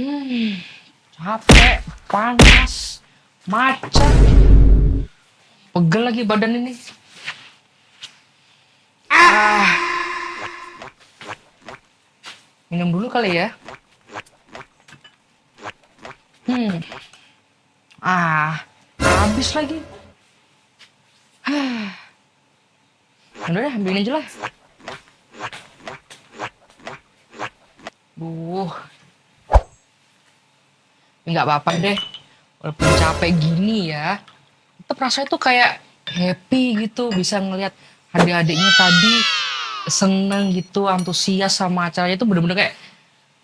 Hmm, capek, panas, macet, pegel lagi badan ini. Minum dulu kali ya. Hmm, habis lagi. Udah deh, ambilin aja lah. Nggak apa-apa deh. Walaupun capek gini ya, tetap rasanya tuh kayak happy gitu. Bisa ngelihat adik-adiknya tadi seneng gitu, antusias sama acaranya itu bener-bener kayak,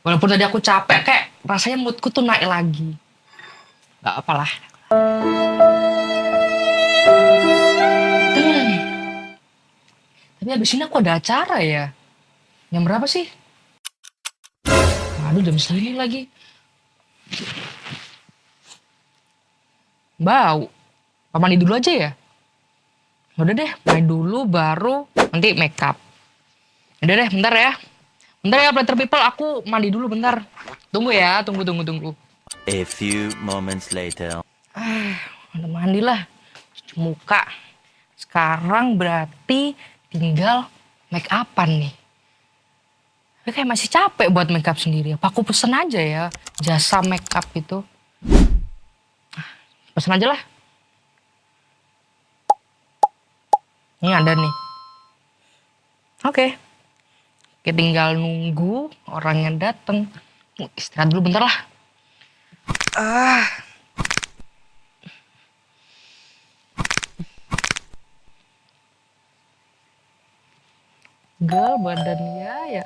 walaupun tadi aku capek, kayak rasanya moodku tuh naik lagi. Nggak apalah. Tapi abis ini aku ada acara ya. Jam berapa sih? Aduh, jam segini lagi. Bau. Apa mandi dulu aja ya? Udah deh, mandi dulu baru nanti make up. Udah deh, bentar ya. Bentar ya, Platter People, aku mandi dulu bentar. Tunggu ya, tunggu. A few moments later. Udah mandi lah. Cuci muka. Sekarang berarti tinggal make upan nih. Tapi kayak masih capek buat make up sendiri. Apa aku pesen aja ya jasa make up itu? Pesen aja lah. Ini ada nih. Oke. Kita tinggal nunggu orangnya dateng. Istirahat dulu bentar lah. Gal badannya ya.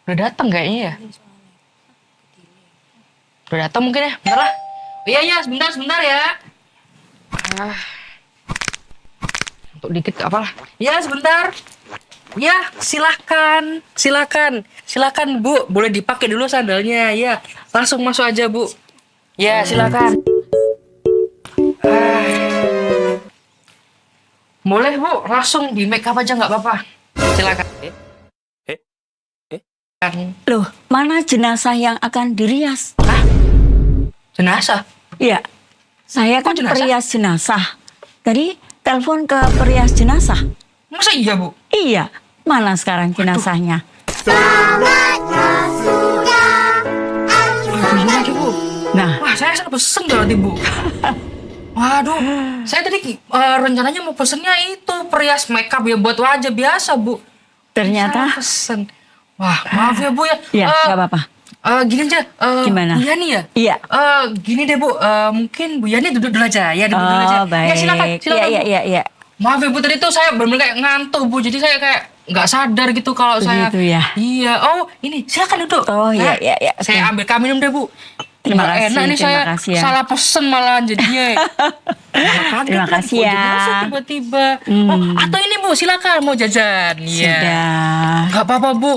Udah datang kayaknya ya. Udah datang mungkin ya. Bentar lah. Oh, iya, sebentar ya. Untuk dikit gak apalah. Ya, sebentar. Ya, silakan Bu. Boleh dipakai dulu sandalnya. Ya, langsung masuk aja Bu. Ya, silakan. Boleh Bu, langsung di make up aja nggak apa-apa. Silakan. Loh, mana jenazah yang akan dirias? Jenazah? Iya, saya kan jenazah? perias jenazah. Tadi telepon ke perias jenazah. Masa iya Bu? Iya, mana sekarang jenazahnya? Ini lagi Bu. Nah, Wah, saya pesen berarti Bu. Waduh, saya tadi rencananya mau pesennya itu perias makeup ya buat wajah biasa Bu. ternyata Saya pesen. Wah, maaf ya Bu ya. ya nggak apa-apa. Gini aja. Gimana? Bu Yani ya? Iya. Gini deh Bu, mungkin Bu Yani duduk dulu aja. Ya, duduk dulu aja. Oh, baik. Ya, silakan Bu. Iya. Maaf ya Bu, tadi tuh saya benar-benar kayak ngantuk Bu. Jadi saya kayak nggak sadar gitu kalau saya. Begitu ya? Iya. Oh, ini silakan duduk. Oh, iya. Saya ambil minum deh Bu. Terima Nggak kasih, enak nih terima saya kasih ya. salah pesen malahan jadinya. Terima kasih ya. Tiba-tiba. Oh, atau ini Bu, silakan mau jajan. Iya. Sudah. Nggak apa-apa Bu.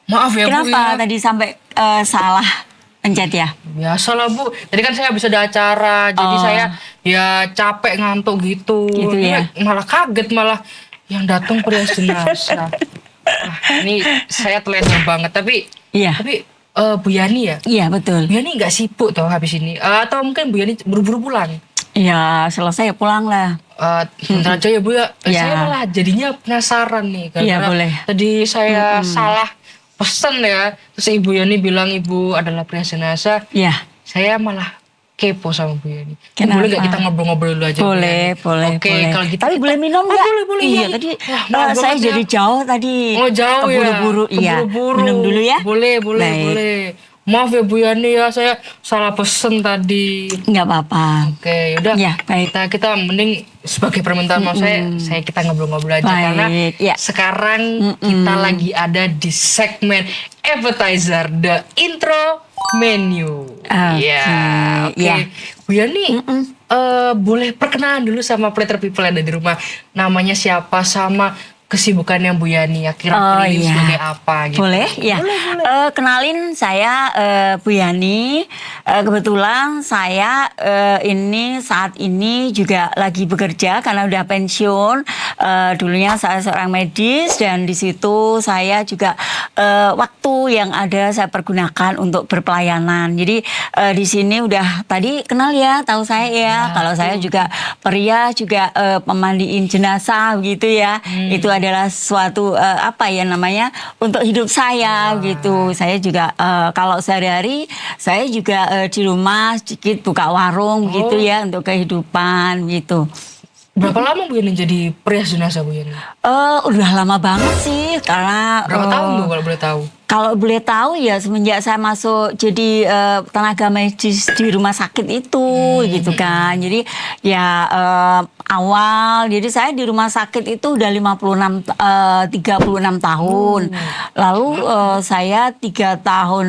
Maaf ya Bu. Kenapa Ya. tadi sampai salah pencet ya? Biasalah Bu. Tadi kan saya bisa ada acara, jadi saya ya capek ngantuk gitu. Gitu ya? Malah kaget malah yang datang perias jenazah. Ini saya telenga banget. Tapi Iya. Bu Yani ya? Iya, betul. Bu Yani nggak sibuk toh habis ini? Atau mungkin Bu Yani buru-buru pulang? Iya, selesai pulang lah. Bentar aja ya Bu ya. Iya. Saya malah jadinya penasaran nih. Iya, Karena boleh. tadi saya salah pesen ya. Terus Ibu Yani bilang Ibu adalah perias jenazah. Iya. Saya malah kepo sama Bu Yani. Kenapa? Boleh nggak kita ngobrol-ngobrol dulu aja? Bu Boleh, Yani? boleh. Oke, kalau gitu. Tapi kita- boleh minum nggak? Boleh. Iya, tadi maaf saya banget jadi ya. jauh tadi. Oh, jauh ya? Keburu-buru, iya. Keburu-buru. Minum dulu ya? Boleh. Baik. Maaf ya Bu Yani ya, saya salah pesen tadi. Nggak apa-apa. Oke, udah. Ya, baik. Kita mending sebagai permintaan maaf saya kita ngobrol-ngobrol aja Baik, karena ya. sekarang kita lagi ada di segmen appetizer, the intro menu. Oke, Ya, oke. ya. Bu Yani, boleh perkenalan dulu sama Platter People yang ada di rumah. Namanya siapa sama kesibukannya Bu Yani akhir-akhir ini iya. sebagai apa gitu? Boleh ya. Kenalin saya Bu Yani. Kebetulan saya ini saat ini juga lagi bekerja karena udah pensiun. Dulunya saya seorang medis dan di situ saya juga waktu yang ada saya pergunakan untuk berpelayanan. Jadi di sini udah tadi kenal ya, tahu saya ya. Kalau saya juga pria juga pemandiin jenazah gitu ya. Itu adalah suatu apa ya namanya untuk hidup saya gitu. Saya juga kalau sehari-hari saya juga di rumah sedikit buka warung gitu ya untuk kehidupan gitu. Berapa lama Bu Yani jadi perias jenazah Bu Yani? Udah lama banget sih karena Berapa tahun Bu kalau boleh tahu? kalau boleh tahu ya semenjak saya masuk jadi tenaga medis di rumah sakit itu gitu kan. Jadi ya awal jadi saya di rumah sakit itu udah 36 tahun. Lalu saya 3 tahun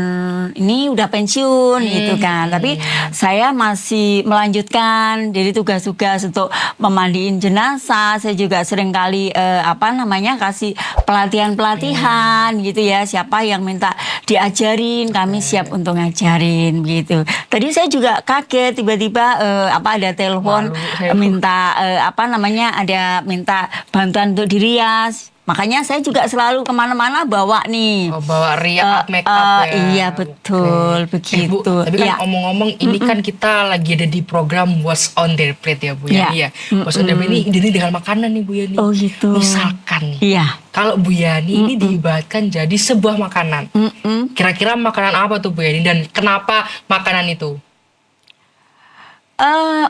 ini udah pensiun gitu kan. Tapi saya masih melanjutkan jadi tugas-tugas untuk memandiin jenazah. Saya juga seringkali apa namanya kasih pelatihan-pelatihan gitu ya. Siapa yang minta diajarin, kami siap untuk ngajarin gitu. Tadi saya juga kaget tiba-tiba apa ada telepon minta apa namanya ada minta bantuan untuk dirias. Makanya saya juga selalu kemana-mana bawa nih. Oh, bawa riak make up ya. Iya betul Bu, begitu. tapi kan Ya. omong-omong ini kan kita lagi ada di program What's on Their Plate ya Bu Yani ya. What's on Their Plate ini identik dengan makanan nih Bu Yani. Oh gitu. Misalkan Iya. kalau Bu Yani ini diibaratkan jadi sebuah makanan. Kira-kira makanan apa tuh Bu Yani dan kenapa makanan itu?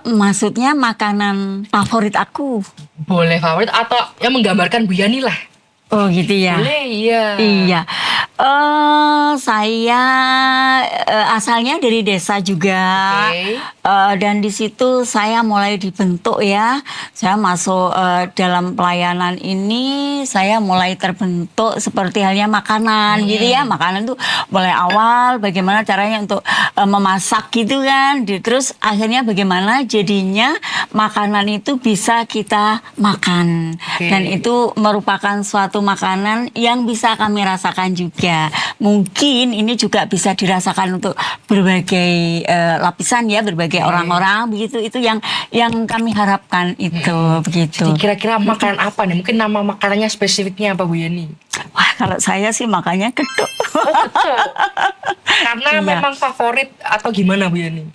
Maksudnya makanan favorit aku. Boleh favorit atau yang menggambarkan Bu Yani lah. Oh gitu ya. Boleh, iya. Iya. Saya asalnya dari desa juga. Oke. Dan di situ saya mulai dibentuk ya. Saya masuk dalam pelayanan ini, saya mulai terbentuk seperti halnya makanan gitu ya. Makanan tuh mulai awal bagaimana caranya untuk memasak gitu kan. Terus akhirnya bagaimana jadinya makanan itu bisa kita makan. Oke. Dan itu merupakan suatu makanan yang bisa kami rasakan juga. Mungkin ini juga bisa dirasakan untuk berbagai lapisan ya, berbagai orang-orang begitu. Itu yang kami harapkan itu begitu. Jadi kira-kira makanan apa nih? Mungkin nama makanannya spesifiknya apa Bu Yani? Wah, kalau saya sih makanya geduk. Karena Iya. memang favorit atau gimana Bu Yani?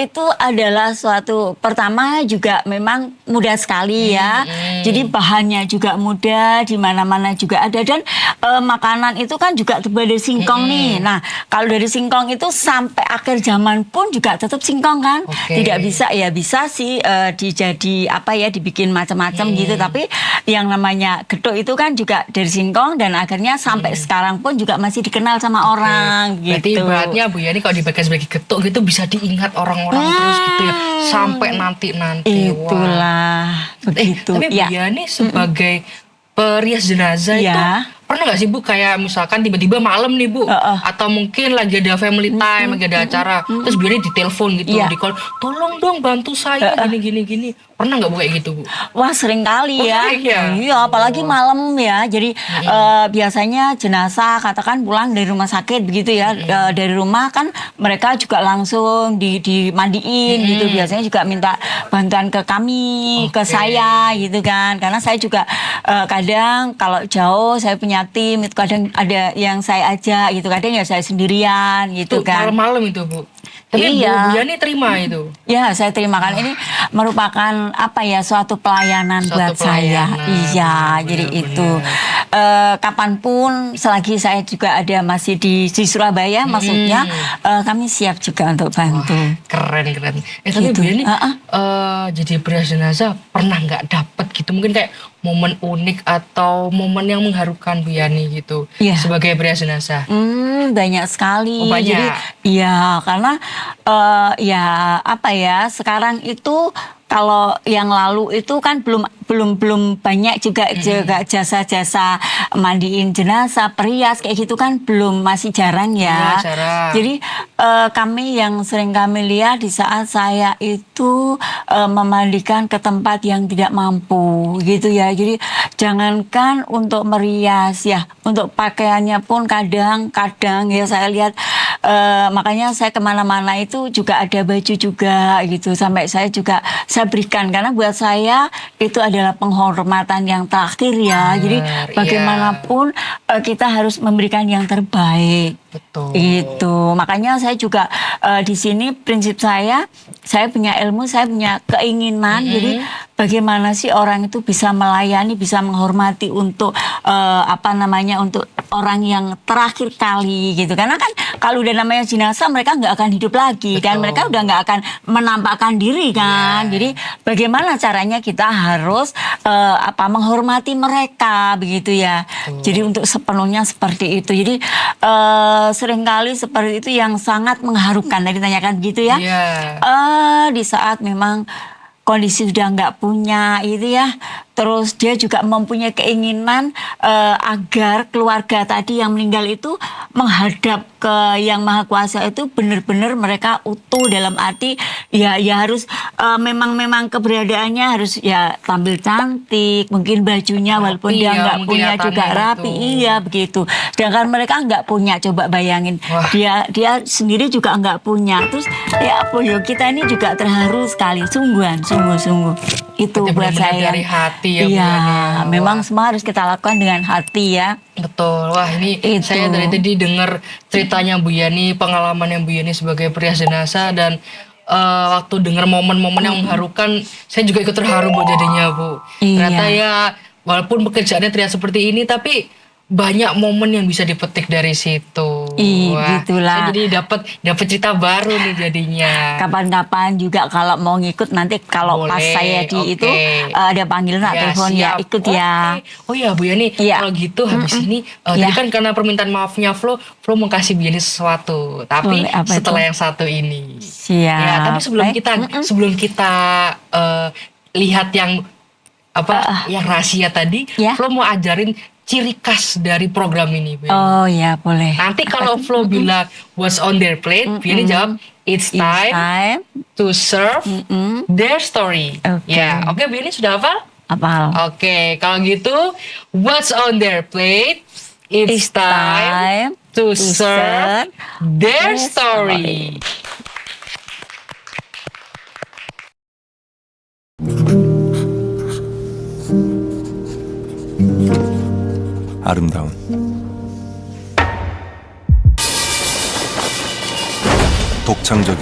Itu adalah suatu pertama juga memang mudah sekali ya. Jadi bahannya juga mudah, di mana-mana juga ada dan makanan itu kan juga terbuat dari singkong nih. Nah, kalau dari singkong itu sampai akhir zaman pun juga tetap singkong kan. Oke. Tidak bisa ya bisa sih dijadi apa ya dibikin macam-macam gitu. Tapi yang namanya geduk itu kan juga dari singkong dan akhirnya sampai sekarang pun juga masih dikenal sama orang Berarti gitu. ibaratnya Bu Yani kalau dibagikan sebagai getuk gitu bisa diingat orang-orang terus gitu ya. Sampai nanti-nanti. Wah. Itulah begitu. Tapi Bu Ya. Yani sebagai perias jenazah itu Ya. pernah nggak sih Bu kayak misalkan tiba-tiba malam nih Bu atau mungkin lagi ada family time, lagi ada acara terus Bu Yani ditelepon gitu Iya. di call, tolong dong bantu saya gini. Pernah nggak Bu kayak gitu Bu? Wah sering kali Oh, ya. sering ya? Iya apalagi malam ya. Jadi biasanya jenazah katakan pulang dari rumah sakit begitu ya. Dari rumah kan mereka juga langsung dimandiin gitu. Biasanya juga minta bantuan ke kami, ke saya gitu kan. Karena saya juga kadang kalau jauh saya punya tim itu kadang ada yang saya ajak gitu. Kadang ya saya sendirian gitu Tuh, kan. malam-malam itu Bu. Tapi Iya. Bu Yani terima itu. Ya, saya terima kan ini merupakan apa ya suatu pelayanan Suatu buat saya. pelayanan, Iya, jadi benar-benar. itu kapanpun selagi saya juga ada masih di Surabaya, maksudnya kami siap juga untuk bantu. Keren. Tapi Gitu. Bu Yani jadi perias jenazah pernah nggak dapet gitu mungkin kayak momen unik atau momen yang mengharukan Bu Yani gitu Iya. sebagai perias jenazah? Banyak sekali. Oh, banyak. Jadi, iya karena ya apa ya sekarang itu kalau yang lalu itu kan belum banyak juga jasa-jasa mandiin jenazah, perias kayak gitu kan masih jarang ya. Iya, jarang. Jadi kami yang sering kami lihat di saat saya itu memandikan ke tempat yang tidak mampu gitu ya. Jadi jangankan untuk merias ya, untuk pakaiannya pun kadang-kadang ya saya lihat, makanya saya kemana-mana itu juga ada baju juga gitu, sampai saya berikan karena buat saya itu adalah penghormatan yang terakhir ya. Jadi Benar, bagaimanapun kita harus memberikan yang terbaik. Betul. Itu makanya saya juga di sini prinsip saya punya ilmu, saya punya keinginan. Jadi bagaimana sih orang itu bisa melayani, bisa menghormati untuk untuk orang yang terakhir kali gitu. Karena kan kalau udah namanya jenazah mereka nggak akan hidup lagi. Dan mereka udah nggak akan menampakkan diri kan. Jadi bagaimana caranya kita harus menghormati mereka begitu ya. Jadi untuk sepenuhnya seperti itu. Jadi seringkali seperti itu yang sangat mengharukan. Tadi tanyakan begitu ya. Di saat memang kondisi sudah nggak punya itu ya, terus dia juga mempunyai keinginan agar keluarga tadi yang meninggal itu menghadap ke Yang Maha Kuasa itu benar-benar mereka utuh, dalam arti ya harus memang keberadaannya harus ya tampil cantik, mungkin bajunya walaupun dia nggak punya juga rapi, iya begitu. Sedangkan mereka nggak punya, coba bayangin. Dia sendiri juga nggak punya. Terus ya kita ini juga terharu sekali, sungguh itu buat saya dari hati ya, iya, Bu Yani. memang semua harus kita lakukan dengan hati ya. Betul. Wah, ini saya dari tadi dengar ceritanya Bu Yani, pengalaman yang Bu Yani sebagai perias jenazah, dan waktu dengar momen-momen yang mengharukan, saya juga ikut terharu Bu jadinya, Bu. Ternyata ya walaupun pekerjaannya terlihat seperti ini, tapi banyak momen yang bisa dipetik dari situ. Wah, gitulah. saya jadi dapat cerita baru nih jadinya. Kapan-kapan juga kalau mau ngikut, nanti kalau pas saya di itu ada panggilan atau telepon ya ikut ya. Oh ya Bu Yani, kalau gitu habis ini jadi kan karena permintaan maafnya Flo mau kasih Bu Yani sesuatu, tapi setelah yang satu ini. Siap. Ya, tapi sebelum kita lihat yang yang rahasia tadi, Flo mau ajarin ciri khas dari program ini, Bu Yani. Oh ya, boleh. Nanti kalau Flo bilang what's on their plate, Bu Yani jawab it's time to serve their story. Ya, oke, Bu Yani sudah hafal? Hafal. Oke, kalau gitu what's on their plate, it's time to serve their story. 아름다운 독창적인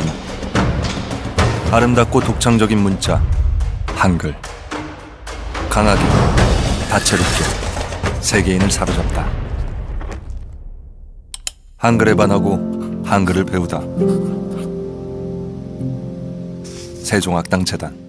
아름답고 독창적인 문자 한글, 강하게 다채롭게 세계인을 사로잡다. 한글에 반하고 한글을 배우다. 세종학당재단.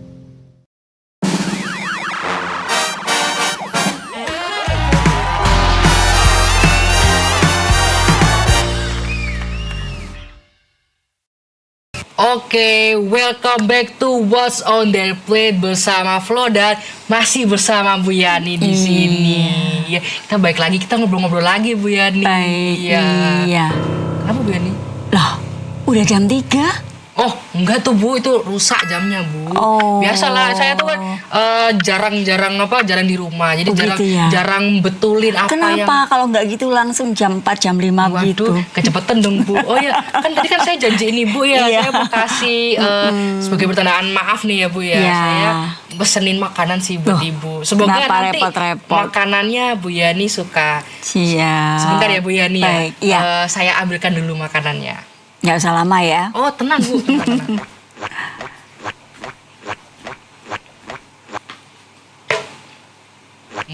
Oke, welcome back to What's on Their Plate bersama Flo dan masih bersama Bu Yani di sini. Ya, kita balik lagi, kita ngobrol-ngobrol lagi Bu Yani. Baik, iya. Kenapa Bu Yani? Lah, udah jam 3? Oh, enggak tuh Bu, itu rusak jamnya Bu. Biasalah, saya tuh kan jarang di rumah. Jadi jarang betulin apa yang... Kenapa kalau nggak gitu langsung jam 4, jam 5 gitu? Kecepetan dong Bu. Oh ya, kan tadi kan saya janji ini Bu ya. Saya mau kasih sebagai pertandaan maaf nih ya Bu ya. Saya pesenin makanan sih buat Ibu. Semoga nanti makanannya Bu Yani suka. Siap. Sebentar ya Bu Yani. Baik, ya. Saya ambilkan dulu makanannya. Nggak usah lama ya. Oh, tenang Bu, tenang.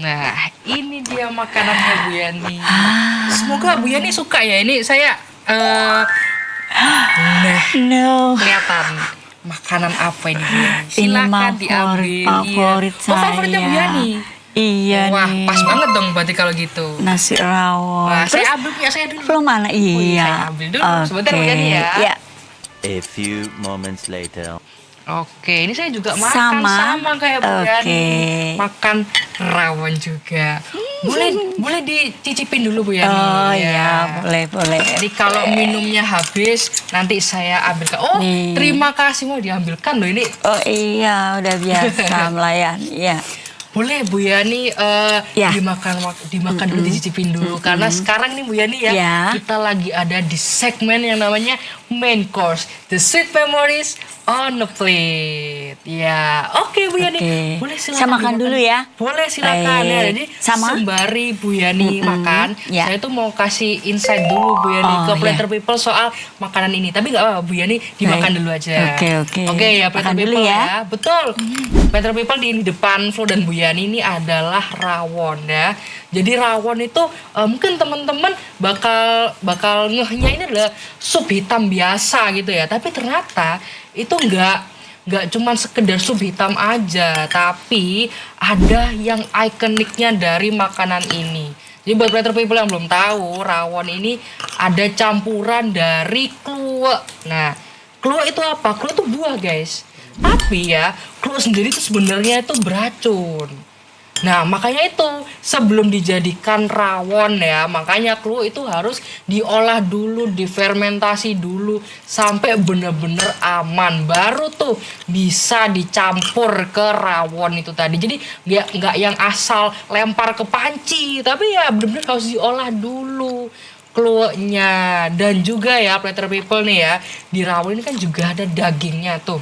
Nah, ini dia makanannya Bu Yani. Semoga Bu Yani suka ya. Ini saya kelihatan makanan apa ini Bu Yani. Silakan diambil. Favorit saya. Favoritnya Bu Yani. Iya. Wah, nih. pas banget dong berarti kalau gitu. Nasi rawon. Wah, saya ambil punya saya dulu. Belum mana? Iya. Saya ambil dulu. Sebentar Bu Yani ya. A few moments later. Oke, ini saya juga makan sama kayak Bu Yani. Oke. Makan rawon juga. Boleh dicicipin dulu Bu Yani. Oh Ya. iya, boleh. Jadi kalau minumnya habis, nanti saya ambilkan. Oh, Nih. terima kasih mau diambilkan loh ini. Oh iya, udah biasa melayani. Iya. Boleh Bu Yani Ya. dimakan dulu, dicicipin dulu. Karena sekarang nih Bu Yani ya, Ya. kita lagi ada di segmen yang namanya main course, The Sweet Memories on the Plate. Ya, oke Bu Yani, Oke. boleh silakan. Saya makan dimakan. dulu ya. Boleh silakan ya. Baik. Jadi Sama? sembari Bu Yani makan, Ya. saya tuh mau kasih insight dulu Bu Yani Oh, ke ya. Platter People soal makanan ini. Tapi nggak apa-apa Bu Yani, dimakan Baik. dulu aja. Oke. Oke ya Platter Makan dulu People ya. ya. Betul. Platter People di depan Flo dan Bu Yani ini adalah rawon ya. Jadi rawon itu mungkin teman-teman bakal ngehnya ini adalah sup hitam biasa gitu ya. Tapi ternyata itu nggak cuman sekedar sup hitam aja, tapi ada yang ikoniknya dari makanan ini. Jadi buat Platter People yang belum tahu, rawon ini ada campuran dari kluwek. Nah, kluwek itu apa? Kluwek itu buah guys. Tapi ya, kluwek sendiri itu sebenarnya itu beracun. Nah, makanya itu sebelum dijadikan rawon ya, makanya kluwek itu harus diolah dulu, difermentasi dulu sampai bener-bener aman. Baru tuh bisa dicampur ke rawon itu tadi. Jadi nggak yang asal lempar ke panci, tapi ya bener-bener harus diolah dulu kluweknya. Dan juga ya, Platter People nih ya, di rawon ini kan juga ada dagingnya tuh.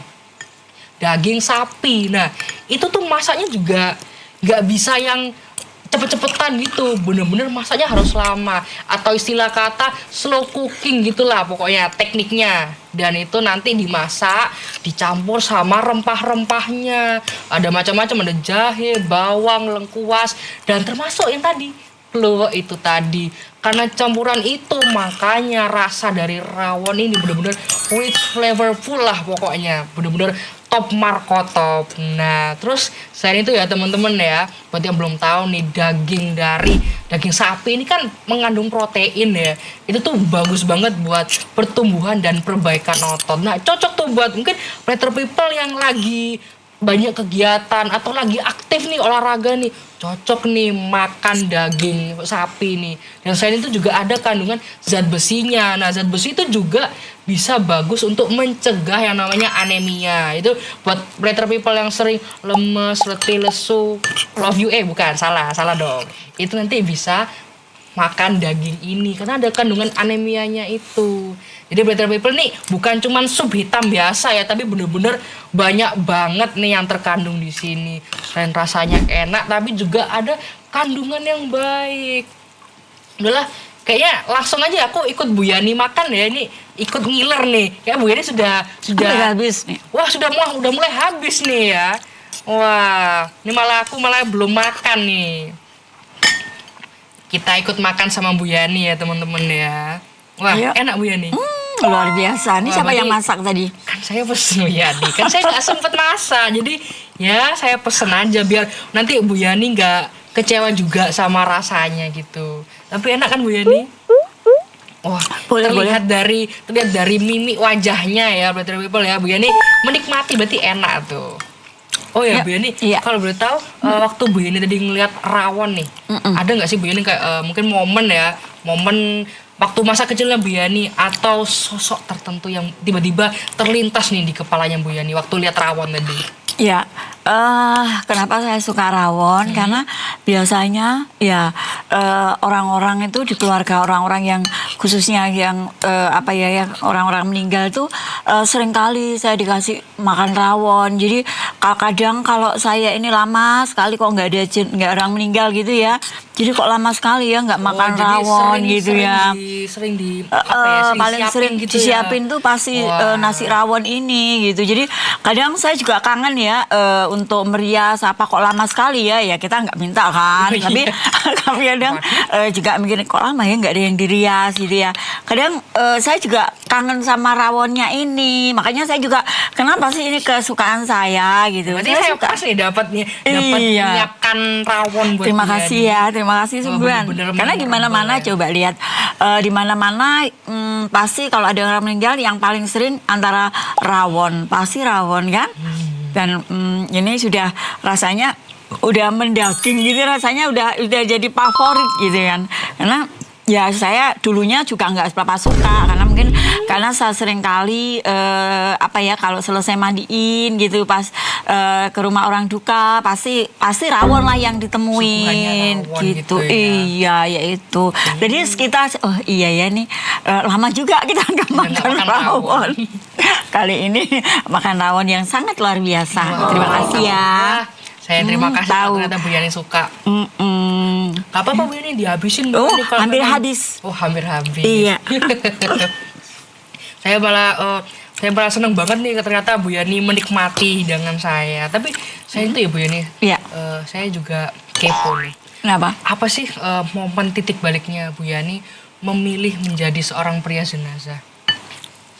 Daging sapi. Nah, itu tuh masaknya juga nggak bisa yang cepet-cepetan gitu, bener-bener masaknya harus lama, atau istilah kata slow cooking gitulah pokoknya tekniknya. Dan itu nanti dimasak dicampur sama rempah-rempahnya, ada macam-macam, ada jahe, bawang, lengkuas, dan termasuk yang tadi kluwek itu tadi. Karena campuran itu makanya rasa dari rawon ini bener-bener rich, flavorful lah pokoknya, bener-bener top markotop. Nah, terus selain itu ya teman-teman ya, buat yang belum tahu nih, daging sapi ini kan mengandung protein ya. Itu tuh bagus banget buat pertumbuhan dan perbaikan otot. Nah, cocok tuh buat mungkin Platter People yang lagi banyak kegiatan atau lagi aktif nih olahraga nih, cocok nih makan daging sapi nih. Dan selain itu juga ada kandungan zat besinya. Nah, zat besi itu juga bisa bagus untuk mencegah yang namanya anemia. Itu buat Platter People yang sering lemes, letih, lesu, love you bukan, salah dong. Itu nanti bisa makan daging ini karena ada kandungan anemianya itu. Jadi Platter People nih bukan cuman sup hitam biasa ya, tapi bener-bener banyak banget nih yang terkandung di sini. Selain rasanya enak, tapi juga ada kandungan yang baik. Udahlah, kayaknya langsung aja aku ikut Bu Yani makan ya, ini ikut ngiler nih. Kayak Bu Yani sudah Udah habis nih. Wah, udah mulai habis nih ya. Wah, ini aku malah belum makan nih. Kita ikut makan sama Bu Yani ya teman-teman ya. Wah, Ayo. enak Bu Yani. Luar biasa. Ini Wah, siapa yang berarti- masak tadi? Kan saya pesen Bu Yani, kan saya nggak sempet masak. Jadi ya saya pesen aja biar nanti Bu Yani nggak kecewa juga sama rasanya gitu. Tapi enak kan Bu Yani? Wah, Boleh, terlihat dari mimik wajahnya ya, Platter People ya, Bu Yani menikmati berarti enak tuh. Oh ya, Ya, Bu Yani, iya. kalau boleh tahu waktu Bu Yani tadi ngeliat rawon nih, ada nggak sih Bu Yani kayak mungkin momen waktu masa kecilnya Bu Yani atau sosok tertentu yang tiba-tiba terlintas nih di kepalanya Bu Yani waktu lihat rawon tadi? Ya, kenapa saya suka rawon? Karena biasanya ya orang-orang itu di keluarga orang-orang yang khususnya yang yang orang-orang meninggal itu seringkali saya dikasih makan rawon. Jadi kadang kalau saya ini lama sekali kok nggak orang meninggal gitu ya. Jadi kok lama sekali ya nggak makan jadi rawon gitu ya. Sering Paling sering gitu disiapin tuh pasti Wah. nasi rawon ini gitu. Jadi kadang saya juga kangen ya untuk merias apa kok lama sekali ya kita nggak minta kan. Oh, Tapi iya. kami kadang juga mikir kok lama ya nggak ada yang dirias gitu ya. Kadang saya juga kangen sama rawonnya ini. Makanya saya juga kenapa sih ini kesukaan saya gitu. Berarti Saya saya suka. pas nih dapat Iya. menyiapkan rawon buat Terima Bu kasih Yani. ya, terima kasih Wah, sungguhan. bener-bener Karena di mana-mana memorable ya. coba lihat di mana-mana pasti kalau ada orang meninggal yang paling sering antara rawon, pasti rawon kan. Dan ini sudah rasanya udah mendaging gitu, rasanya udah jadi favorit gitu kan. Karena ya saya dulunya juga nggak seberapa suka karena saya sering kali kalau selesai mandiin gitu pas ke rumah orang duka pasti rawon lah yang ditemuin Suguhannya rawon gitu. gitu ya. Iya, ya itu. Jadi sekitar iya ya nih lama juga kita nggak makan makan rawon. Kali ini makan rawon yang sangat luar biasa. Terima kasih ya. Saya terima kasih tahu. ternyata Bu Yani suka. Gak apa-apa Bu Yani dihabisin. Oh, Bu Yani kalau hampir memang- habis. Oh, hampir habis. Iya. Saya malah seneng banget nih ternyata Bu Yani menikmati hidangan saya. Tapi saya itu ya Bu Yani, Iya. saya juga kepo nih. Kenapa? Apa sih momen titik baliknya Bu Yani memilih menjadi seorang pria jenazah?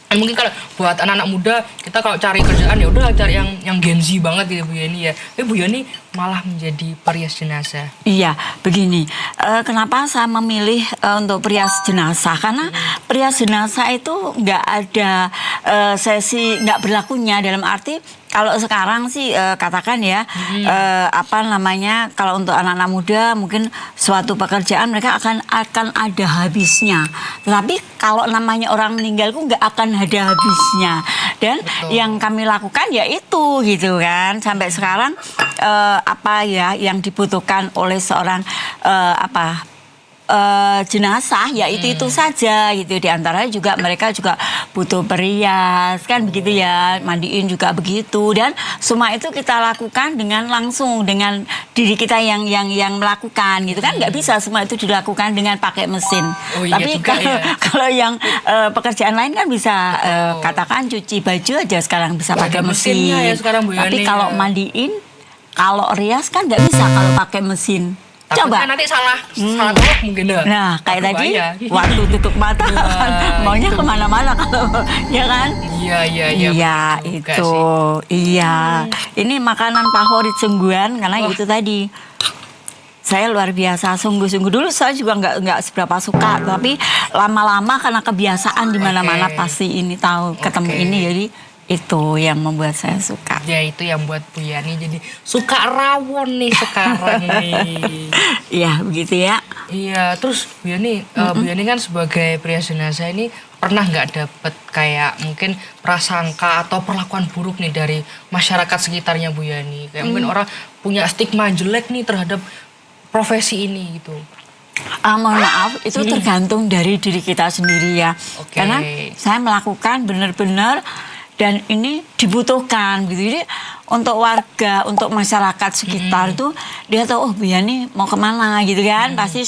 Mungkin kalau buat anak-anak muda kita kalau cari kerjaan ya udah cari yang Gen Z banget gitu Bu Yani ya. Tapi Bu Yani malah menjadi perias jenazah. Iya, begini. Kenapa saya memilih untuk perias jenazah? Karena perias jenazah itu nggak ada sesi nggak berlakunya dalam arti kalau sekarang sih katakan ya kalau untuk anak-anak muda mungkin suatu pekerjaan mereka akan ada habisnya. Tetapi kalau namanya orang meninggal itu nggak akan ada habisnya. Dan Betul. yang kami lakukan ya itu gitu kan sampai sekarang apa ya yang dibutuhkan oleh seorang jenazah ya itu saja gitu. Di antaranya juga mereka juga butuh perias kan begitu ya, mandiin juga begitu, dan semua itu kita lakukan dengan langsung dengan diri kita yang melakukan gitu kan. Nggak bisa semua itu dilakukan dengan pakai mesin. Oh iya Tapi juga ya. kalau yang pekerjaan lain kan bisa katakan cuci baju aja sekarang bisa Ada pakai mesinnya mesin. ya sekarang, Bu Tapi Yani, kalau ya. mandiin, kalau rias kan nggak bisa kalau pakai mesin. Takutnya Coba. nanti salah tolak mungkin ya. Nah, kayak Aduh, tadi bahaya. waktu tutup mata Wah, kan maunya itu. kemana-mana kalau ya kan? Iya Iya betul juga itu, sih. iya. Ini makanan favorit sungguhan karena Wah. itu tadi. Saya luar biasa sungguh-sungguh dulu saya juga nggak seberapa suka, tapi lama-lama karena kebiasaan di mana-mana Oke. pasti ini tahu ketemu Oke. ini, jadi itu yang membuat saya suka. Ya itu yang buat Bu Yani jadi suka rawon nih sekarang nih. Iya begitu ya. Iya, terus Bu Yani kan sebagai pria jenazah ini pernah nggak dapet kayak mungkin prasangka atau perlakuan buruk nih dari masyarakat sekitarnya Bu Yani? Kayak mungkin orang punya stigma jelek nih terhadap profesi ini gitu. Mohon maaf, itu tergantung dari diri kita sendiri ya. Oke. Karena saya melakukan benar-benar dan ini dibutuhkan gitu. Jadi untuk warga, untuk masyarakat sekitar tuh dia tahu oh Bu Yani mau kemana gitu kan. Pasti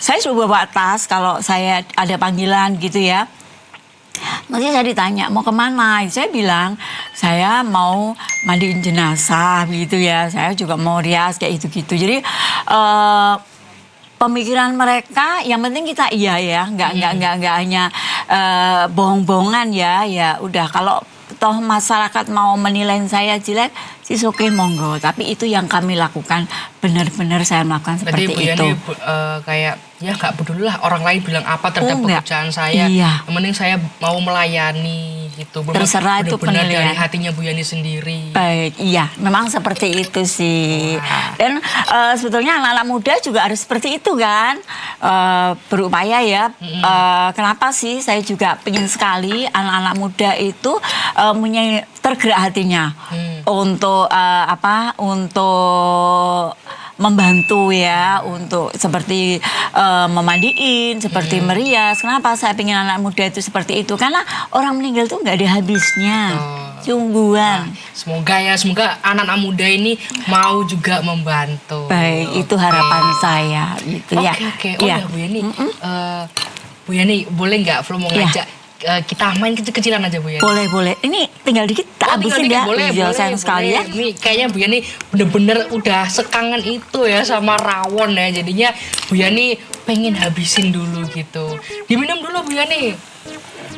saya suruh bawa tas kalau saya ada panggilan gitu ya. Nanti saya ditanya mau kemana, saya bilang saya mau mandiin jenazah gitu ya. Saya juga mau rias kayak gitu-gitu. Jadi pemikiran mereka yang penting kita iya ya, nggak hanya bohong-bohongan ya udah. Kalau toh masyarakat mau menilai saya jelek, sih oke monggo. Tapi itu yang kami lakukan, benar-benar saya melakukan Berarti seperti Bu itu. Yani kayak ya nggak peduli lah orang lain bilang apa terhadap Oh, enggak. pekerjaan saya. Iya. Yang penting saya mau melayani gitu. Terserah itu benar-benar dari penilaian. hatinya Bu Yani sendiri. Baik, iya, memang seperti itu sih. Wah. Dan sebetulnya anak-anak muda juga harus seperti itu kan, berupaya ya. Kenapa sih saya juga ingin sekali anak-anak muda itu punya tergerak hatinya untuk untuk membantu ya, untuk seperti memandiin, seperti merias. Kenapa saya ingin anak muda itu seperti itu? Karena orang meninggal tuh nggak ada habisnya. Sungguhan. Semoga anak-anak muda ini mau juga membantu. Baik, itu harapan saya gitu ya. Oke. Oh Iya. ya Bu Yani, Bu Yani boleh nggak Flo mau Iya. ngajak kita main kecil-kecilan aja Bu Yani? Boleh. Ini tinggal dikit tak tinggal habisin dikit, ya. boleh, Iya, sayang sekali ya. Ini kayaknya Bu Yani bener-bener udah sekangen itu ya sama rawon ya. Jadinya Bu Yani pengen habisin dulu gitu. Diminum dulu Bu Yani.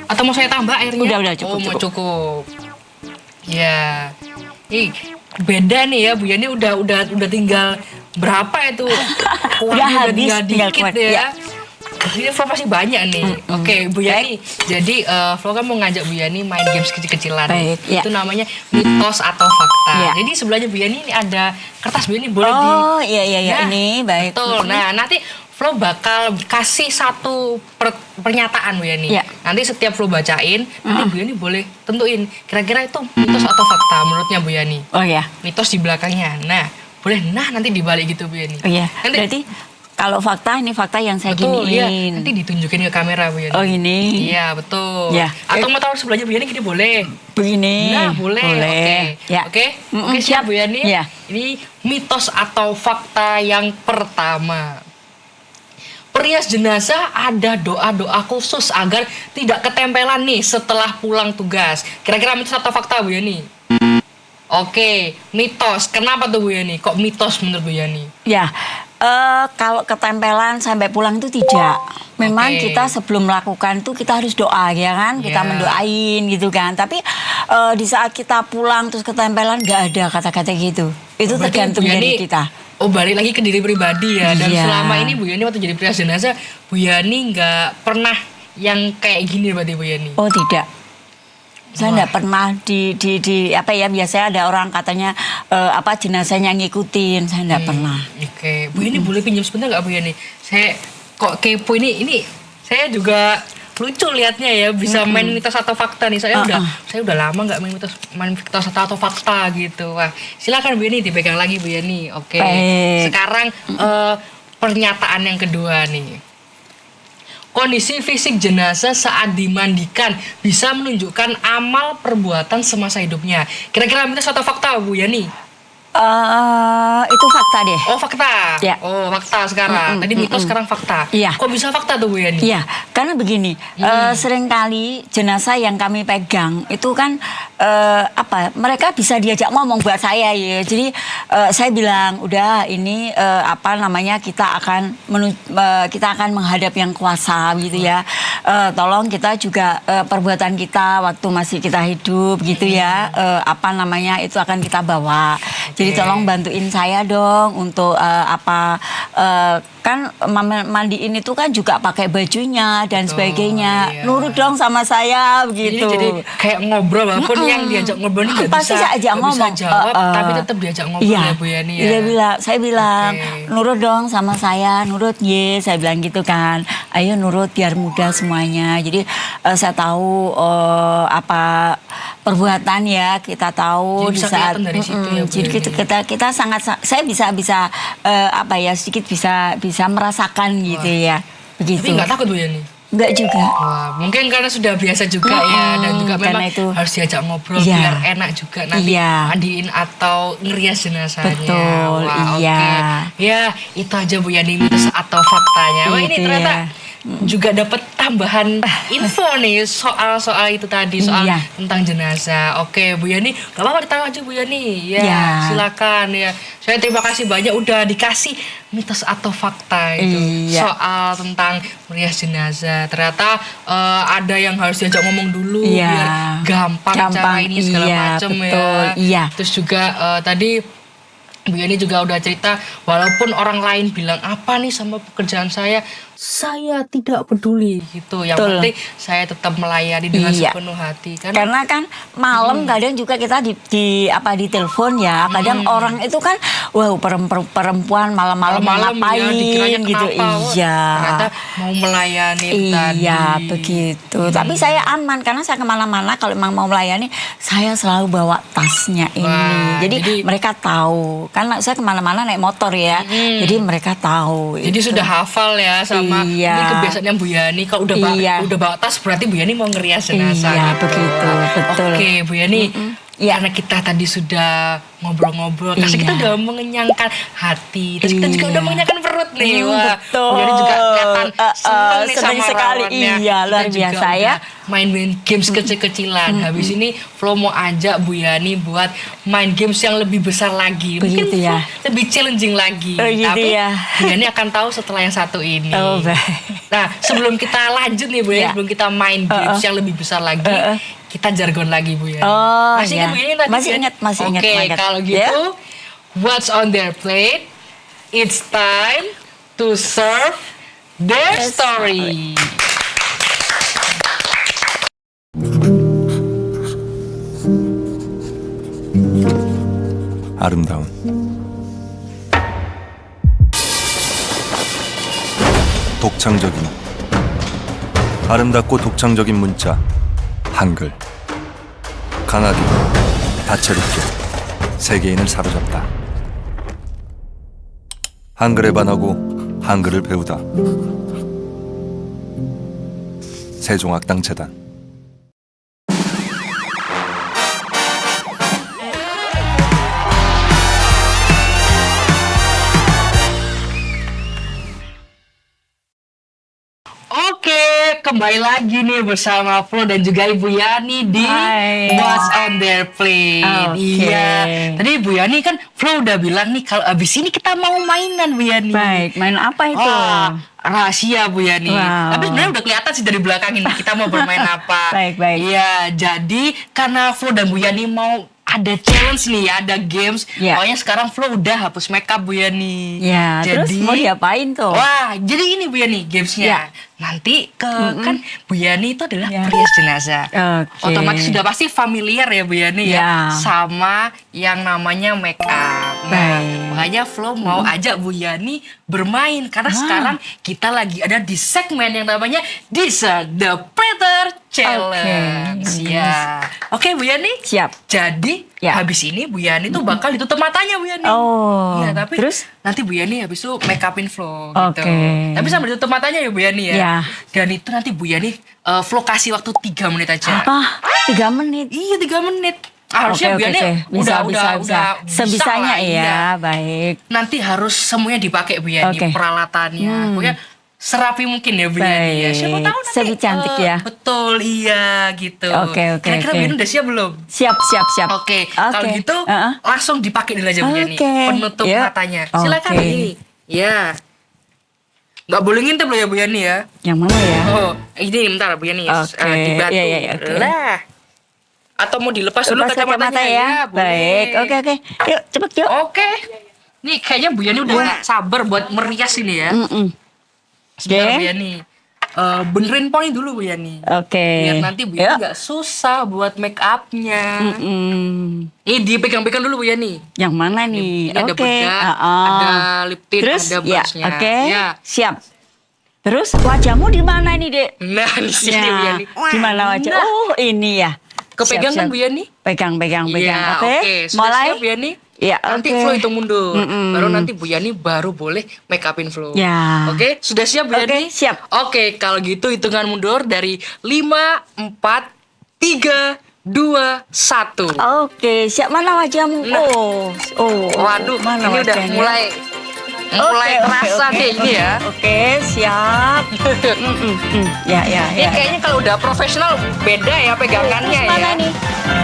Atau mau saya tambah airnya? Udah, cukup, Oh, mau cukup. cukup. Ya. Beda nih ya Bu Yani udah tinggal berapa itu? Udah habis, tinggal tinggal dikit kuat, ya. ya. Ini Flo masih banyak nih. Oke, Bu Yani. Jadi Flo kan mau ngajak Bu Yani main games kecil-kecilan. Baik, ya. Itu namanya mitos atau fakta. Ya. Jadi sebelahnya Bu Yani ini ada kertas, Bu Yani boleh di. Oh iya Nah, ini baik. Betul. Nah, nanti Flo bakal kasih satu pernyataan Bu Yani. Ya. Nanti setiap Flo bacain, nanti Bu Yani boleh tentuin kira-kira itu mitos atau fakta menurutnya Bu Yani. Oh ya. Mitos di belakangnya. Nah, boleh nanti dibalik gitu Bu Yani. Oh iya. Nanti Berarti kalau fakta ini fakta yang saya betul, iya. giniin. Nanti ditunjukin ke kamera Bu Yani. Oh ini. Iya, betul. Ya. Atau mau taruh sebelahnya Bu Yani gini boleh. Begini. Nah, boleh. Oke. Ya. Oke. Mm-mm, Oke, siap Bu Yani. Ya. Ini mitos atau fakta yang pertama. Perias jenazah ada doa-doa khusus agar tidak ketempelan nih setelah pulang tugas. Kira-kira mitos atau fakta Bu Yani? Oke, mitos. Kenapa tuh Bu Yani? Kok mitos menurut Bu Yani? Ya, kalau ketempelan sampai pulang itu tidak. Memang Oke. kita sebelum melakukan itu kita harus doa ya kan, kita Ya. mendoain gitu kan. Tapi di saat kita pulang terus ketempelan nggak ada kata-kata gitu. Itu Berarti tergantung Bu dari Yani- kita. Oh, balik lagi ke diri pribadi ya. Dan Iya. selama ini Bu Yani waktu jadi perias jenazah, Bu Yani nggak pernah yang kayak gini berarti Bu Yani? Oh tidak. Saya nggak pernah di apa ya, biasanya ada orang katanya jenazahnya ngikutin, saya nggak pernah. Oke, Bu Yani boleh pinjam sebentar nggak Bu Yani? Saya kok kepo ini saya juga lucu liatnya ya, bisa main mitos atau fakta nih. Saya udah lama nggak main mitos atau fakta gitu. Wah, silakan Bu Yani dipegang lagi Bu Yani. Oke. Baik. Sekarang pernyataan yang kedua nih. Kondisi fisik jenazah saat dimandikan bisa menunjukkan amal perbuatan semasa hidupnya. Kira-kira mitos atau fakta Bu Yani? Itu fakta deh. Oh, fakta. Ya. Oh, fakta sekarang. Tadi mitos, sekarang fakta. Iya. Kok bisa fakta tuh Bu Yani? Iya, karena begini, seringkali jenazah yang kami pegang itu kan mereka bisa diajak ngomong buat saya ya. Jadi saya bilang, udah ini kita akan menghadap yang kuasa gitu ya. Tolong kita juga perbuatan kita waktu masih kita hidup gitu ya. Itu akan kita bawa. Jadi tolong bantuin saya dong untuk kan mandiin itu kan juga pakai bajunya dan sebagainya. iya. Nurut dong sama saya begitu. Jadi kayak ngobrol, walaupun yang diajak ngobrol ini nggak Pasti bisa, saya ajak nggak bisa ngomong. jawab, tapi tetap diajak ngobrol Iya. ya Bu Yani ya. Saya bilang, Oke. nurut dong sama saya, nurut ye, saya bilang gitu kan. Ayo nurut biar mudah semuanya. Jadi saya tahu perbuatan ya, kita tahu Jadi bisa kelihatan dari situ ya, Bu jadi Yani. kita sangat, saya bisa sedikit bisa merasakan gitu ya. Begitu. Tapi nggak takut Bu Yani? Enggak juga. Wah, mungkin karena sudah biasa juga ya, dan juga karena memang itu. harus diajak ngobrol Iya. biar enak juga nanti Iya. mandiin atau ngerias jenazahnya. Betul, Wah, iya. oke. Ya, itu aja Bu Yani mitos atau faktanya. Wah, ini Gitu ternyata ya. juga dapat tambahan info nih soal itu tadi, soal Iya. tentang jenazah. Oke, Bu Yani, gak apa-apa ditaruh aja Bu Yani. Ya, Ya. silakan ya. Saya terima kasih banyak udah dikasih mitos atau fakta itu Iya. soal tentang merias jenazah. Ternyata ada yang harus diajak ngomong dulu Iya. biar gampang cara ini segala iya, macam ya. betul, iya. Terus juga tadi Bu Yani juga udah cerita, walaupun orang lain bilang apa nih sama pekerjaan saya tidak peduli gitu. Yang Betul. penting saya tetap melayani dengan Iya. sepenuh hati. Karena kan malam kadang juga kita di telepon ya. Kadang orang itu kan, wow, perempuan malam-malam mau Malam-malam ngapain ya, dikiranya gitu. kenapa? Wah, Iya. ternyata mau melayani tadi. Iya, begitu. Tapi saya aman karena saya kemana-mana kalau memang mau melayani, saya selalu bawa tasnya ini. Wah, jadi mereka tahu. Karena saya kemana-mana naik motor ya. Jadi mereka tahu. Jadi itu. sudah hafal ya sama Iya. ini kebiasaannya Bu Yani. Kalau Iya. udah bawa tas berarti Bu Yani mau ngerias jenazah. Iya, gitu. begitu, betul. Oke, Bu Yani. Iya. Karena kita tadi sudah ngobrol-ngobrol, kasih kita Iya. udah mengenyangkan hati, terus kita juga Iya. udah mengenyangkan perut nih. Wah, betul. Bu Yani juga kelihatan seneng nih seneng sama sekali. rawannya. Iya, luar Kita juga biasa udah ya. main-main games kecil-kecilan. Habis ini Flo mau ajak Bu Yani buat main games yang lebih besar lagi. Begitu ya. Lebih challenging lagi. Oh, gitu Tapi ya. Bu Yani akan tahu setelah yang satu ini. Oh, baik. Nah, sebelum kita lanjut nih Bu Yani, Ya. sebelum kita main games yang lebih besar lagi, kita jargon lagi Bu Yani. Oh, Masih ya. ingat Bu Yani tadi? Masih Bu Yani? ingat, masih ingat Oke, banget. kalau Ya. gitu, what's on their plate? It's time to serve Their Story. 아름다운 독창적인 아름답고 독창적인 문자 한글 강하게 다채롭게 세계인을 사로잡다. 한글에 반하고 한글을 배우다. 세종학당재단. Oke, kembali lagi nih bersama Flo dan juga Ibu Yani di Hai. What's on Their Plate. Oke. Iya. Tadi Ibu Yani kan Flo udah bilang nih kalau abis ini kita mau mainan Bu Yani. Baik, main apa itu? Wah, rahasia Bu Yani. Wow. Tapi sebenarnya udah kelihatan sih dari belakang ini kita mau bermain apa. Baik, baik. Iya, jadi karena Flo dan Bu Yani mau ada challenge nih, ada games. Ya. Pokoknya sekarang Flo udah hapus makeup Bu Yani. Ya, terus mau diapain tuh? Wah, jadi ini Bu Yani gamesnya. Ya. Nanti kan Bu Yani itu adalah Ya. perias jenazah. Oke. Otomatis sudah pasti familiar ya Bu Yani Ya. ya sama yang namanya make up. Nah, Baik. makanya Flo mau ajak Bu Yani bermain karena sekarang kita lagi ada di segmen yang namanya Disa The Predator Challenge. Oke. Ya. Oke Bu Yani. Siap. Jadi Ya. habis ini Bu Yani tuh bakal ditutup matanya Bu Yani. Oh, Iya, tapi terus? nanti Bu Yani habis itu make upin Flo gitu. Oke. Tapi sambil tutup matanya ya Bu Yani ya. Ya. Dan itu nanti Bu Yani Flo kasih waktu 3 menit aja. Apa? 3 menit? Iya 3 menit. Harusnya Bu Yani Bisa. udah Sebisanya lah, ya, iya. baik. Nanti harus semuanya dipakai Bu Yani, Oke. peralatannya. Pokoknya serapi mungkin ya Bu Yani ya. Siapa tahu nanti Lebih cantik ya. Betul, iya gitu. Oke. Kira-kira Bu Yani udah siap belum? Siap. Oke, kalau gitu langsung dipakai dulu aja Bu Yani. Oke. Penutup Yuk. matanya. Silakan Oke. ini. Ya. Nggak boleh ngintip loh ya Bu Yani ya. Yang mana ya? Oh, ini bentar Bu Yani. Oke. Dibantu. Iya, oke. Lah. Atau mau dilepas dulu Lepas kacamatanya kacamata ya. boleh. Baik. Oke. Yuk, cepet yuk. Oke. Nih kayaknya Bu Yani udah nggak sabar buat merias ini ya. Sebentar Oke. Bu Yani. Benerin poni dulu Bu Yani. Oke. Biar nanti Bu Yani nggak susah buat make upnya. Ini dipegang-pegang dulu Bu Yani. Yang mana nih? Ini ada Oke. bedak, ada lip tint, Terus, ada ya, brushnya. oke. Ya. Siap. Terus wajahmu di mana nih, Dek? Nah di sini Bu Yani. Di mana wajah? Nah. Oh, ini ya. Kepegang kan Siap. Bu Yani? Pegang. Iya, Oke. Sudah Mulai. siap Bu Yani? Ya, Nanti oke. Flo hitung mundur. Baru nanti Bu Yani baru boleh make upin Flo. Ya. Oke, sudah siap Bu Oke, Yani? siap. Oke, kalau gitu hitungan mundur dari 5, 4, 3, 2, 1. Oke, siap. Mana wajahmu? Nah. Oh. Waduh, mana ini udah wajahnya? mulai terasa deh ini ya. Oke, siap. Ya. Ini kayaknya kalau udah profesional beda ya pegangannya Terus mana ya. nih?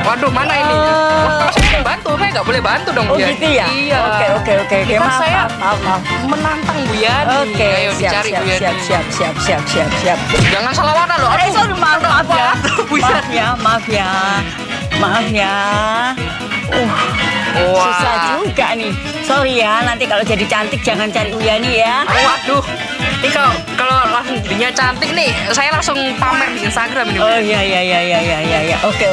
Waduh, mana ini? Wah, saya bantu, saya nggak boleh bantu dong Oh, Bu Yani. gitu ya? Iya. Oke. Ini kan Maaf, saya maaf. menantang Bu Yani. Oke, Ayo dicari Bu Yani. siap. Jangan salah warna loh. Aduh, Sorry, maaf ya. Bu Yani. Maaf ya. Wah. Susah juga nih. Sorry ya, nanti kalau jadi cantik jangan cari Uyani ya. Waduh. Ini kalau langsung dia cantik nih, saya langsung pamer di Instagram ini. Bu. Oh iya. Oke.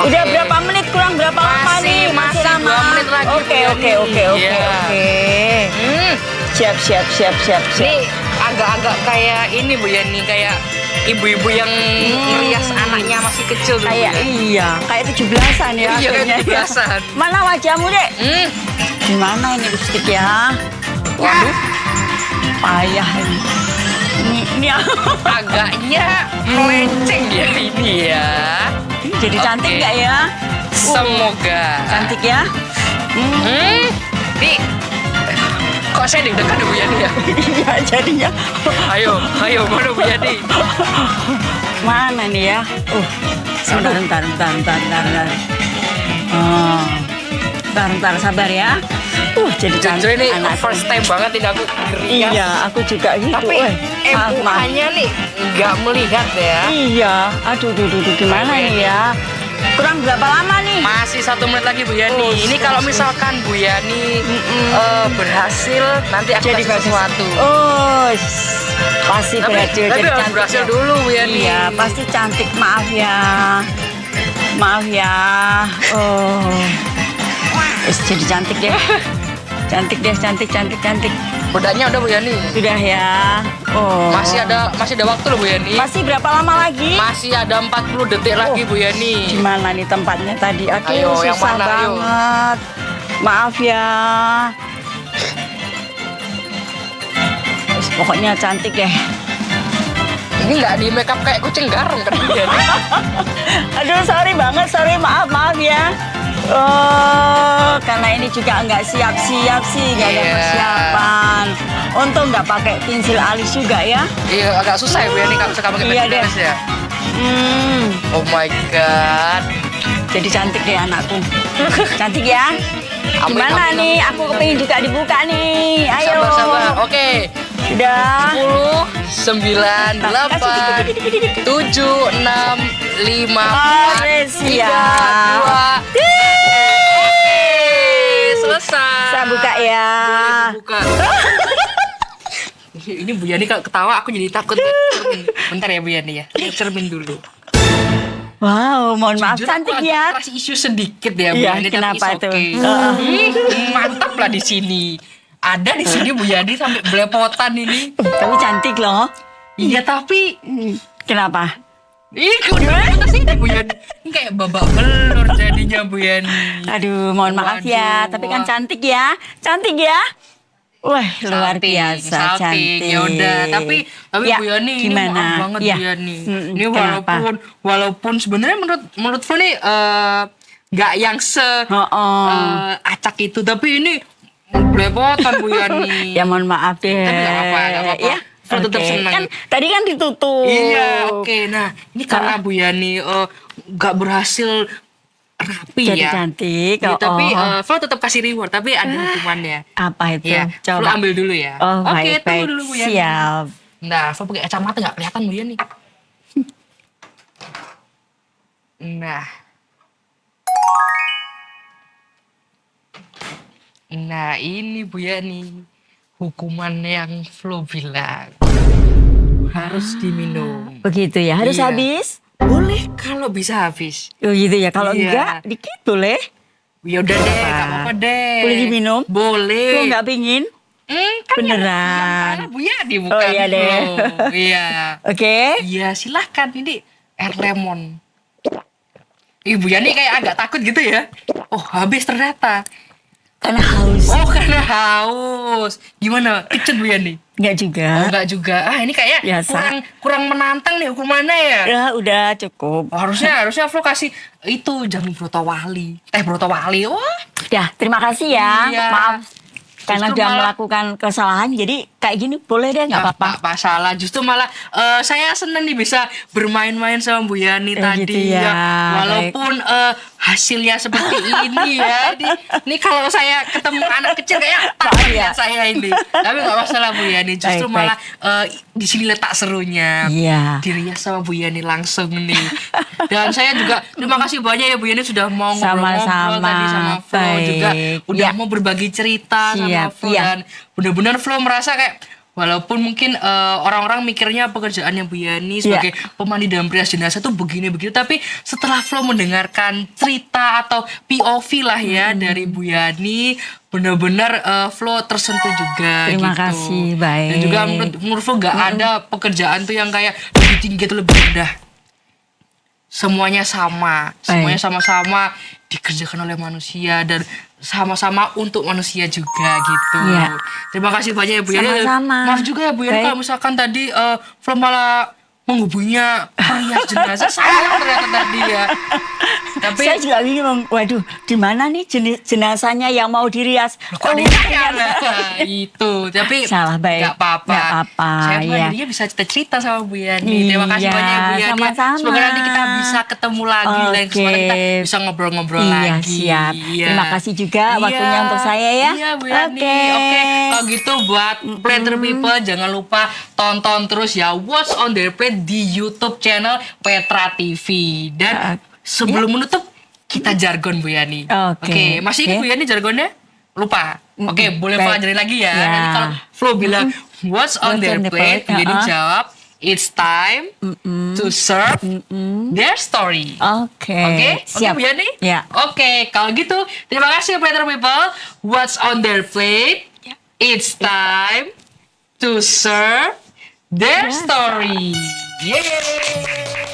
Udah berapa menit? Kurang berapa lama nih? Masih 2 menit lagi, Oke. Bu Yani. Iya. Hmm. Siap. Ini agak-agak kayak ini Bu Yani, kayak ibu-ibu yang ngerias anaknya masih kecil dulu. Kayak iya, kayak 17-an ya. Iya, akhirnya. 17-an. Mana wajahmu, Dek? Hmm. Gimana ini lipstik ya? Waduh, Payah ini. Ini agaknya melenceng ya ini ya. jadi cantik Oke. nggak ya? Semoga. Cantik ya? Nih, kok saya deg-degan ya Bu Yani ya? Iya jadinya. Ayo, mana Bu Yani? Mana nih ya? Bentar. Oh. Bentar, sabar ya. Jadi Jujur cantik ini anakku. first time banget ini aku ngerias. Iya, aku juga gitu. Tapi Maaf. MUA-nya nih nggak melihat ya. Iya, aduh, gimana Oke. nih ya? kurang berapa lama nih? Masih 1 menit lagi Bu Yani. Ini kalau misalkan Bu Yani berhasil, nanti aku Jadi kasih bagus. sesuatu. Oh, pasti berhasil Tapi jadi harus cantik berhasil ya. dulu Bu Yani. Iya, pasti cantik. Maaf ya. Maaf ya. Oh. Jadi cantik deh. Cantik deh, cantik. Bedanya udah Bu Yani. Sudah ya. Oh. Masih ada waktu loh Bu Yani. Masih berapa lama lagi? Masih ada 40 detik lagi Bu Yani. Di mana nih tempatnya tadi? Aduh, Ayo, yang susah mana, ayo? banget. Maaf ya. Pokoknya cantik deh. Ini nggak di makeup kayak kucing garong kan Bu Yani. Aduh, sorry banget, maaf ya. Oh, karena ini juga nggak siap-siap sih, nggak ada Iya. persiapan. Untung nggak pakai pensil alis juga ya. Iya agak susah ya Bu Yani kalau sekarang pakai Iya baju deh. dress ya. Hmm, Oh my god. jadi cantik deh anakku. Cantik ya. Amin, Gimana amin, nih? amin. Aku kepingin juga dibuka nih. Ayo. Sabar. Oke. Sudah. 10, 9, 8, 7, 6, 5, 4, 3, 2, siap. selesai. Saya buka ya. Boleh dibuka. Ini Bu Yani kalau ketawa aku jadi takut. Cermin. Bentar ya Bu Yani ya. Lihat cermin dulu. Wow, mohon maaf Jujur, cantik aku ya. Kasih isu sedikit ya Bu Iya, Yani. kenapa tapi tuh? it's okay. Mantap lah di sini. Ada di sini Bu Yani sampai belepotan ini. Tapi cantik loh. Iya tapi Kenapa? ih udah sini Bu Yani. Ini kayak babak belur jadinya Bu Yani. Aduh, mohon maaf ya. Waduh. Tapi kan cantik ya. Cantik ya. Wah, luar Salting, biasa salting. cantik. Ya udah, tapi Ya, Bu Yani ini gimana? maaf banget Ya. Bu Yani. Ini Kenapa? walaupun sebenarnya menurut Flo nih nggak yang acak itu, tapi ini belepotan Bu Yani. Ya mohon maaf deh. Tapi nggak apa-apa. Ya. Flo tetap Oke. senang. Kan tadi kan ditutup. Iya, oke. Nah, ini karena Bu Yani nggak berhasil rapi Jadi ya. cantik. Ya, tapi oh. Flo tetap kasih reward, tapi ada hukumannya. Apa itu? Ya, Flo Coba. ambil dulu ya. Oh, Oke, baik, tunggu dulu Bu Yani. Siap. Nah, Flo pakai kacamata nggak kelihatan Bu Yani. Nah. Nah, ini Bu Yani. Hukuman yang Flo bilang. Harus diminum. Begitu ya. Harus Iya. habis? Boleh kalau bisa habis. Oh gitu ya. Kalau Iya. enggak, dikit boleh. Ya udah deh, nggak apa-apa deh. Boleh diminum? Boleh. Lo nggak pingin? Kan Beneran. yang Bu Yani bukan Oh, iya deh. Flo. Iya. Oke. Iya, silahkan. Ini air lemon. Ibu Yani kayak agak takut gitu ya. Oh, habis ternyata. Karena haus. Oh, karena haus. Gimana? Kecut Bu Yani? Enggak juga. Oh, enggak juga. Ah, ini kayak Biasa. kurang menantang nih hukumannya ya. Ya udah cukup. Oh, harusnya Flo kasih itu jamu brotowali. Teh brotowali. Wah, Ya, terima kasih ya. Iya. Maaf karena Justru udah malah- melakukan kesalahan. Jadi kayak gini boleh deh, nggak apa-apa. Nggak masalah. Justru malah saya senang nih bisa bermain-main sama Bu Yani tadi gitu ya. Walaupun hasilnya seperti ini ya. Ini kalau saya ketemu anak kecil kayak takut ya saya ini. Tapi nggak masalah Bu Yani. Justru Baik, malah di sini letak serunya. Iya. Dirias sama Bu Yani langsung nih. Dan saya juga terima kasih banyak ya Bu Yani sudah mau ngobrol-ngobrol Sama-sama. tadi sama Flo juga. Baik. Udah Ya. mau berbagi cerita sama Siap, Flo iya. dan benar-benar Flo merasa kayak walaupun mungkin orang-orang mikirnya pekerjaannya Bu Yani sebagai pemandi dalam perias jenazah tuh begini-begini, tapi setelah Flo mendengarkan cerita atau POV lah ya dari Bu Yani, benar-benar Flo tersentuh juga. Terima gitu. kasih, baik. Dan juga menurut Flo nggak ada pekerjaan tuh yang kayak lebih tinggi atau lebih rendah. Semuanya Baik. sama-sama dikerjakan oleh manusia dan sama-sama untuk manusia juga gitu. Iya. Terima kasih banyak ya Bu Yani. Sama-sama. Maaf juga ya Bu Yani Baik. kalau misalkan tadi Flo malah menghubunginya perias jenazah. Sayang ternyata tadi ya. Tapi Saya juga bingung. Waduh, di mana nih jenazahnya yang mau dirias? kok Oh, ditanya ternyata. itu. Tapi Salah, baik. nggak apa-apa. Nggak apa-apa, Saya iya. jadinya bisa cerita sama Bu Yani. Terima kasih Iya, banyak ya Bu Yani. sama-sama. Semoga nanti kita bisa ketemu lagi lain kesempatan kita Oke. bisa ngobrol-ngobrol Iya, lagi. siap. Iya. Terima kasih juga waktunya untuk saya ya. Iya Bu Yani. Oke. Oke. Kalau gitu buat Planter People jangan lupa tonton terus ya What's on Their Plate di YouTube channel Petra TV. Dan sebelum menutup kita jargon Bu Yani. Oke. Masih ingat Oke. Bu Yani jargonnya? Lupa. Oke, boleh Baik. pelajarin lagi ya. Ya. Nanti kalau Flo bilang what's on their plate, Bu Yani jawab it's time to serve their story. Oke. Oke, Siap. Bu Yani? Ya. Oke, kalau gitu terima kasih Better People. What's on their plate? It's time to serve their story. Yeay!